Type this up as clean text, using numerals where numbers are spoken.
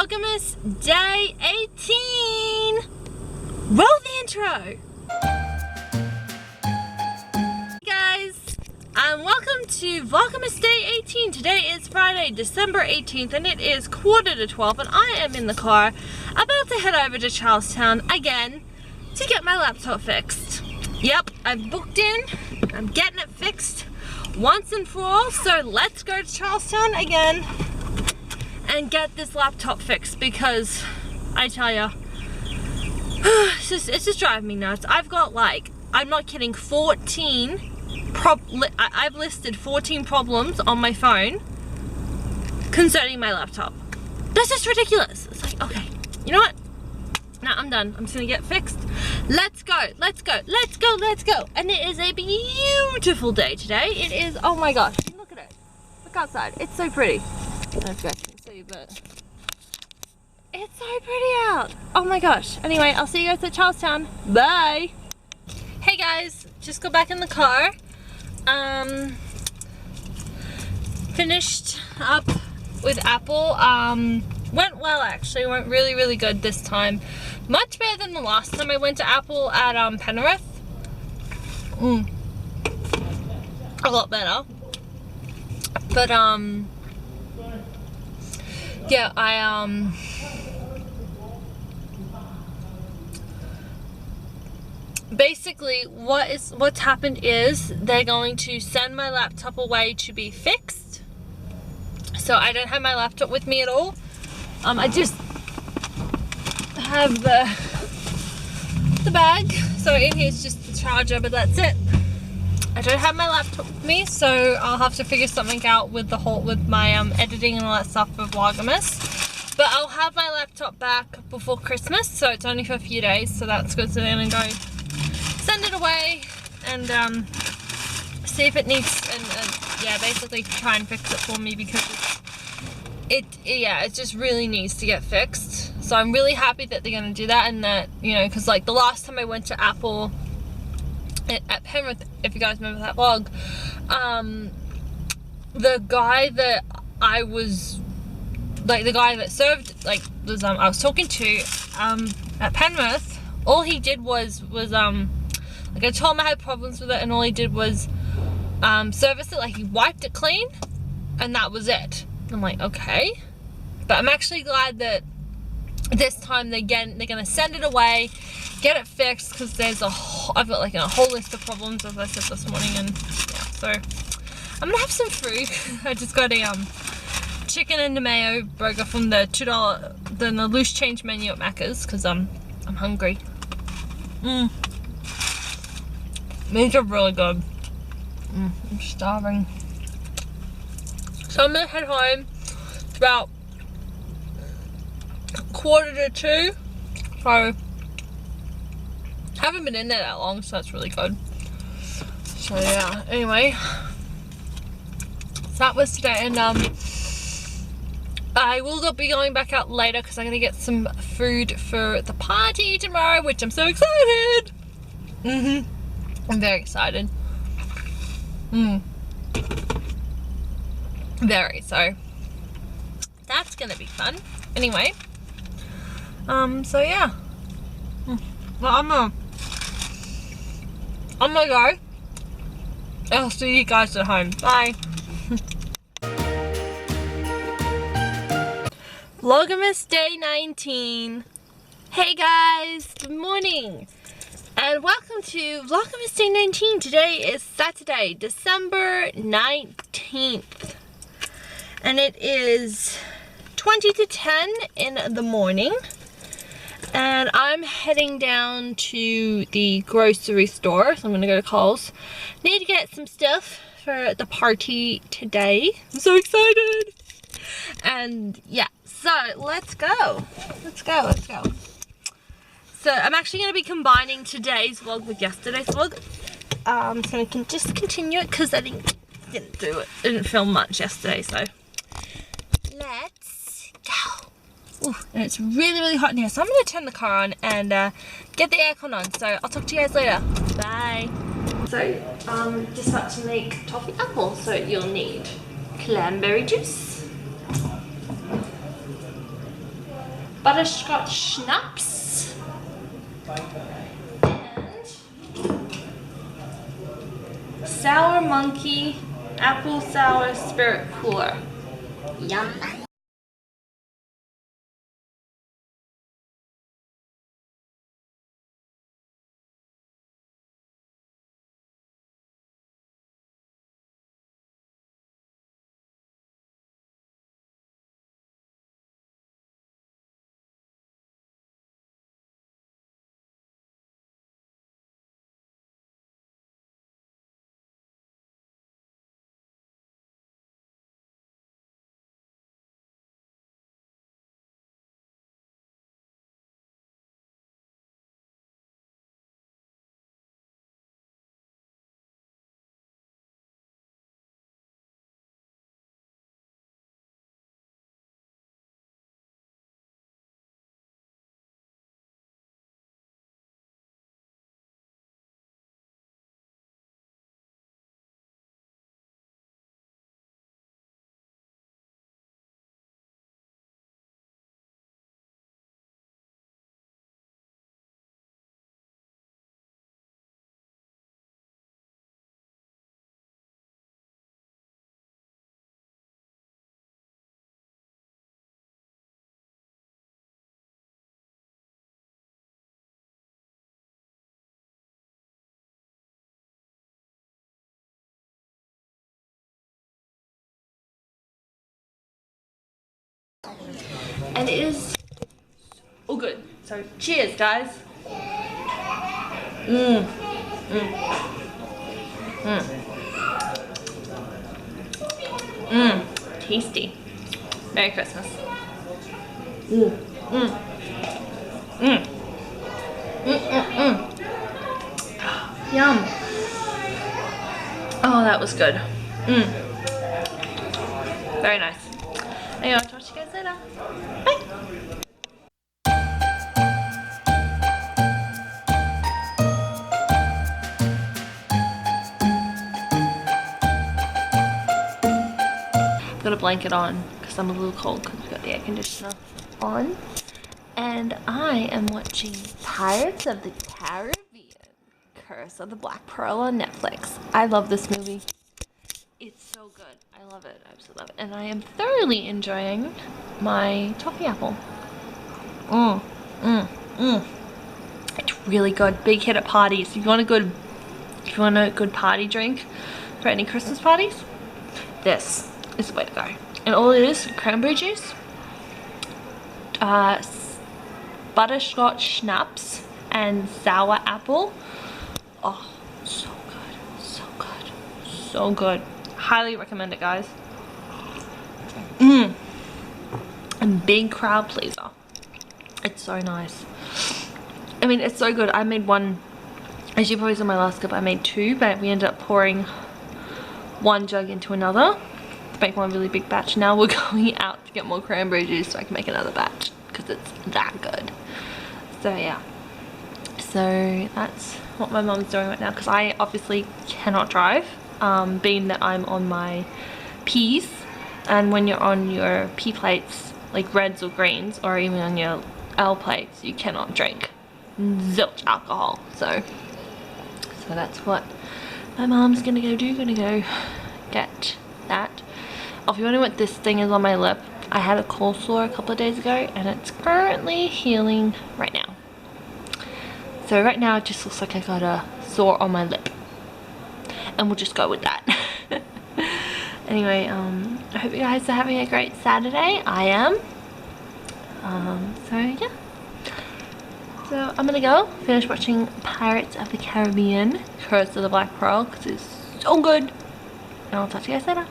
Vlogmas Day 18! Roll the intro! Hey guys, welcome to Vlogmas Day 18. Today is Friday, December 18th, and it is 11:45, and I am in the car about to head over to Charlestown again to get my laptop fixed. Yep, I've booked in. I'm getting it fixed once and for all, so let's go to Charlestown again and get this laptop fixed, because I tell ya, it's just driving me nuts. I've got, like, I'm not kidding, 14 I've listed 14 problems on my phone concerning my laptop. That's just ridiculous. It's like, okay, you know what? Now I'm done. I'm just gonna get fixed. Let's go, let's go, let's go, let's go. And it is a beautiful day today. It is, oh my gosh, look at it. Look outside. It's so pretty. I don't know if you guys can see, but it's so pretty out. Oh my gosh. Anyway, I'll see you guys at Charlestown. Bye. Hey guys, just got back in the car. Finished up with Apple. Went well, actually. Went really good this time. Much better than the last time I went to Apple at Penrith. A lot better. But yeah, basically what's happened is they're going to send my laptop away to be fixed. So I don't have my laptop with me at all. I just have the bag. So in here is just the charger, but that's it. I don't have my laptop with me, so I'll have to figure something out with my editing and all that stuff for Vlogmas. But I'll have my laptop back before Christmas, so it's only for a few days, so that's good. So then I'm going to go send it away and see if it needs, and yeah, basically try and fix it for me, because it just really needs to get fixed. So I'm really happy that they're going to do that, and that, you know, because like the last time I went to Apple at Penrith, if you guys remember that vlog, the guy that I was, like the guy that served, like, was I was talking to at Penrith, all he did was like, I told him I had problems with it, and all he did was service it. Like, he wiped it clean, and that was it. I'm like, okay. But I'm actually glad that this time they're gonna send it away, get it fixed, because there's I've got like a whole list of problems, as I said this morning, and yeah, so I'm gonna have some food. I just got a chicken and mayo burger from the $2, the loose change menu at Macca's, because I'm hungry. These are really good. I'm starving. So I'm gonna head home. It's about 1:45. So haven't been in there that long, so that's really good. So yeah, anyway, so that was today, and I will be going back out later because I'm gonna get some food for the party tomorrow, which I'm so excited. I'm very excited. Very, so that's gonna be fun. Anyway, so yeah, well, I'm gonna go. I'll see you guys at home. Bye. Vlogmas Day 19. Hey guys, good morning, and welcome to Vlogmas Day 19. Today is Saturday, December 19th. And it is 20 to 10 in the morning. And I'm heading down to the grocery store. So I'm gonna go to Coles. Need to get some stuff for the party today. I'm so excited. And yeah, so let's go. Let's go. So I'm actually gonna be combining today's vlog with yesterday's vlog. So we can just continue it, because I didn't film much yesterday, so let's go. Ooh, and it's really hot in here, so I'm going to turn the car on and get the aircon on. So I'll talk to you guys later. Bye. So just about to make toffee apple. So you'll need cranberry juice, butterscotch schnapps, and sour monkey apple sour spirit cooler. Yum. And it is all good. So cheers, guys. Tasty. Merry Christmas. Yum. Oh, that was good. Very nice. Anyway, I'll talk to you guys later. Bye. I've got a blanket on because I'm a little cold because we've got the air conditioner on. And I am watching Pirates of the Caribbean, Curse of the Black Pearl on Netflix. I love this movie. It's so good. I love it. I absolutely love it. And I am thoroughly enjoying my toffee apple. It's really good. Big hit at parties. If you want a good party drink for any Christmas parties, this is the way to go. And all it is, cranberry juice, butterscotch schnapps, and sour apple. Oh, so good. So good. So good. Highly recommend it, guys. And big crowd pleaser. It's so nice. I mean, it's so good. I made one, as you probably saw in my last clip, I made two, but we ended up pouring one jug into another to make one really big batch. Now we're going out to get more cranberry juice so I can make another batch because it's that good. So yeah. So that's what my mom's doing right now because I obviously cannot drive. Being that I'm on my P's, and when you're on your P plates, like reds or greens, or even on your L plates, you cannot drink zilch alcohol. So that's what my mom's gonna go do. Gonna go get that. Oh, if you wonder what this thing is on my lip, I had a cold sore a couple of days ago, and it's currently healing right now. So right now it just looks like I got a sore on my lip. And we'll just go with that. Anyway, I hope you guys are having a great Saturday. I am. So yeah. So I'm gonna go finish watching Pirates of the Caribbean, Curse of the Black Pearl, because it's so good. And I'll talk to you guys later.